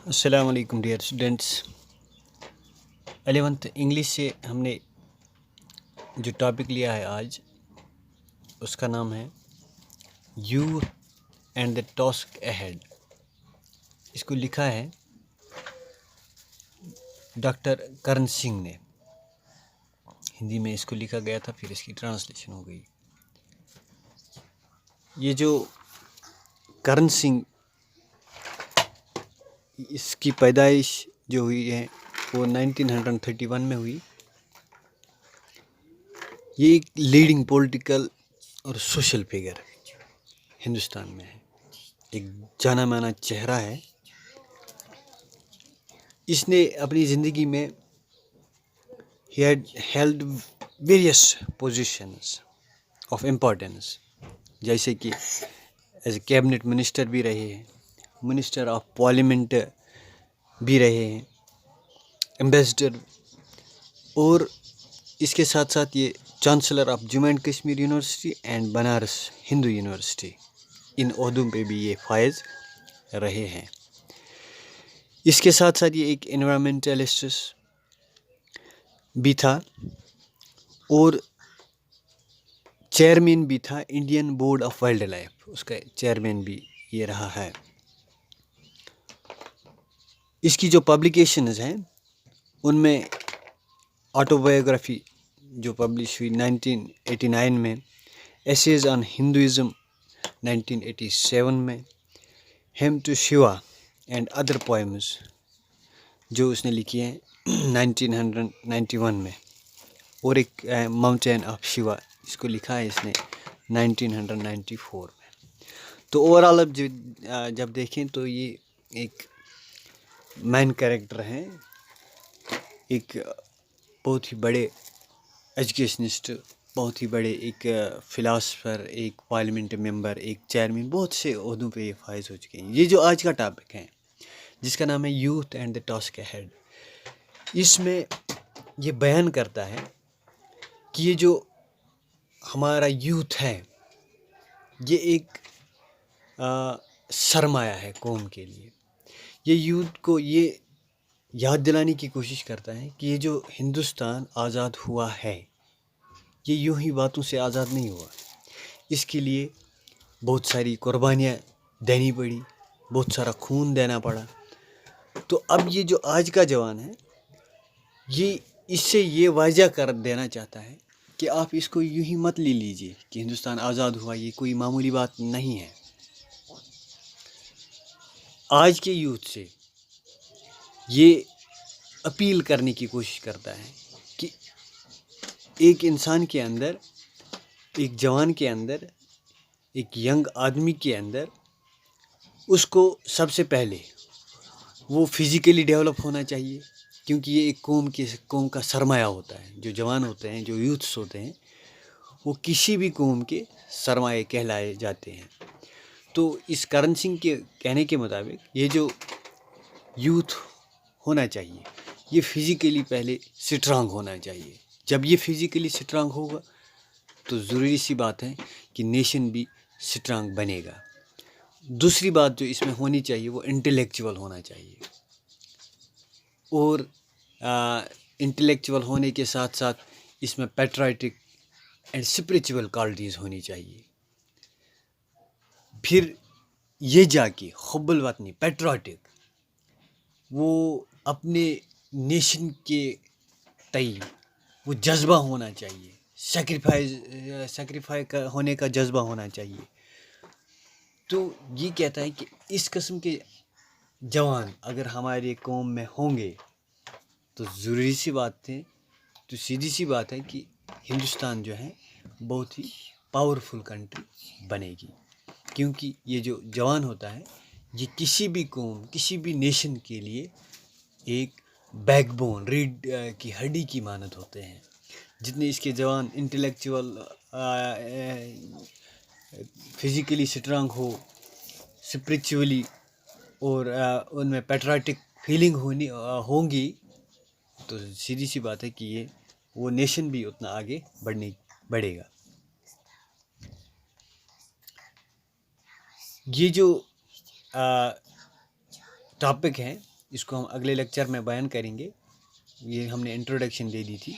السلام علیکم dear students. 11th English سے ہم نے جو ٹاپک لیا ہے آج اس کا نام ہے you and the task ahead. اس کو لکھا ہے ڈاکٹر کرن سنگھ نے. ہندی میں اس کو لکھا گیا تھا، پھر اس کی ٹرانسلیشن ہو گئی. یہ جو کرن سنگھ، اس کی پیدائش جو ہوئی ہے وہ 1931 میں ہوئی. یہ ایک لیڈنگ پولیٹیکل اور سوشل فگر ہندوستان میں ہے، ایک جانا مانا چہرہ ہے. اس نے اپنی زندگی میں he had held various positions of importance، جیسے کہ ایز اے کیبنٹ منسٹر بھی رہے ہیں، منسٹر آف پارلیمنٹ بھی رہے ہیں، ایمبیسڈر، اور اس کے ساتھ ساتھ یہ chancellor of Jammu and Kashmir university and Banaras Hindu university, ان عہدوں پہ بھی یہ فائز رہے ہیں. اس کے ساتھ ساتھ یہ ایک انوائرمنٹلسٹ بھی تھا اور چیئرمین بھی تھا Indian board of wild life, اس کا چیئرمین بھی یہ رہا ہے. اس کی جو پبلیکیشنز ہیں ان میں آٹو بایوگرافی جو پبلش ہوئی 1989 میں، ایسیز آن ہندوازم 1987 میں، hymn to Shiva and other poems جو اس نے لکھی ہیں 1991 میں، اور ایک ماؤنٹین آف شیوا اس کو لکھا ہے اس نے 1994 میں. تو اوورآل اب جب دیکھیں تو یہ ایک مین کریکٹر ہیں، ایک بہت ہی بڑے ایجوکیشنسٹ، بہت ہی بڑے ایک فلاسفر، ایک پارلیمنٹ ممبر، ایک چیئرمین، بہت سے عہدوں پہ یہ فائز ہو چکے ہیں. یہ جو آج کا ٹاپک ہے جس کا نام ہے youth and the task ahead, اس میں یہ بیان کرتا ہے کہ یہ جو ہمارا یوتھ ہے یہ ایک سرمایہ ہے قوم کے لیے. یہ یوتھ کو یہ یاد دلانے کی کوشش کرتا ہے کہ یہ جو ہندوستان آزاد ہوا ہے یہ یوں ہی باتوں سے آزاد نہیں ہوا، اس کے لیے بہت ساری قربانیاں دینی پڑی، بہت سارا خون دینا پڑا. تو اب یہ جو آج کا جوان ہے یہ اس سے یہ واضح کر دینا چاہتا ہے کہ آپ اس کو یوں ہی مت لے لیجئے کہ ہندوستان آزاد ہوا یہ کوئی معمولی بات نہیں ہے. آج کے یوتھ سے یہ اپیل کرنے کی کوشش کرتا ہے کہ ایک انسان کے اندر، ایک جوان کے اندر، ایک ینگ آدمی کے اندر، اس کو سب سے پہلے وہ فزیکلی ڈیولپ ہونا چاہیے، کیونکہ یہ ایک قوم کا سرمایہ ہوتا ہے. جو جوان ہوتے ہیں، جو یوتھس ہوتے ہیں، وہ کسی بھی قوم کے سرمایہ کہلائے جاتے ہیں. تو اس کرن سنگھ کے کہنے کے مطابق یہ جو یوتھ ہونا چاہیے یہ فزیکلی پہلے سٹرانگ ہونا چاہیے. جب یہ فزیکلی سٹرانگ ہوگا تو ضروری سی بات ہے کہ نیشن بھی سٹرانگ بنے گا. دوسری بات جو اس میں ہونی چاہیے وہ انٹلیکچول ہونا چاہیے، اور انٹلیکچول ہونے کے ساتھ ساتھ اس میں پیٹرائٹک اینڈ اسپریچول کوالٹیز ہونی چاہیے. پھر یہ جا کے حب الوطنی، پیٹرائٹک، وہ اپنے نیشن کے تئیں وہ جذبہ ہونا چاہیے، سیکریفائی ہونے کا جذبہ ہونا چاہیے. تو یہ کہتا ہے کہ اس قسم کے جوان اگر ہماری قوم میں ہوں گے تو ضروری سی بات ہے، تو سیدھی سی بات ہے کہ ہندوستان جو ہے بہت ہی پاورفل کنٹری بنے گی. کیونکہ یہ جو جوان ہوتا ہے یہ کسی بھی قوم، کسی بھی نیشن کے لیے ایک بیک بون، ریڑھ کی ہڈی کی مانند ہوتے ہیں. جتنے اس کے جوان انٹلیکچول، فزیکلی سٹرانگ ہو، اسپریچولی، اور ان میں پیٹرائٹک فیلنگ ہوں گی تو سیدھی سی بات ہے کہ وہ نیشن بھی اتنا آگے بڑھے گا. یہ جو ٹاپک ہے اس کو ہم اگلے لیکچر میں بیان کریں گے. یہ ہم نے انٹروڈکشن دے دی تھی.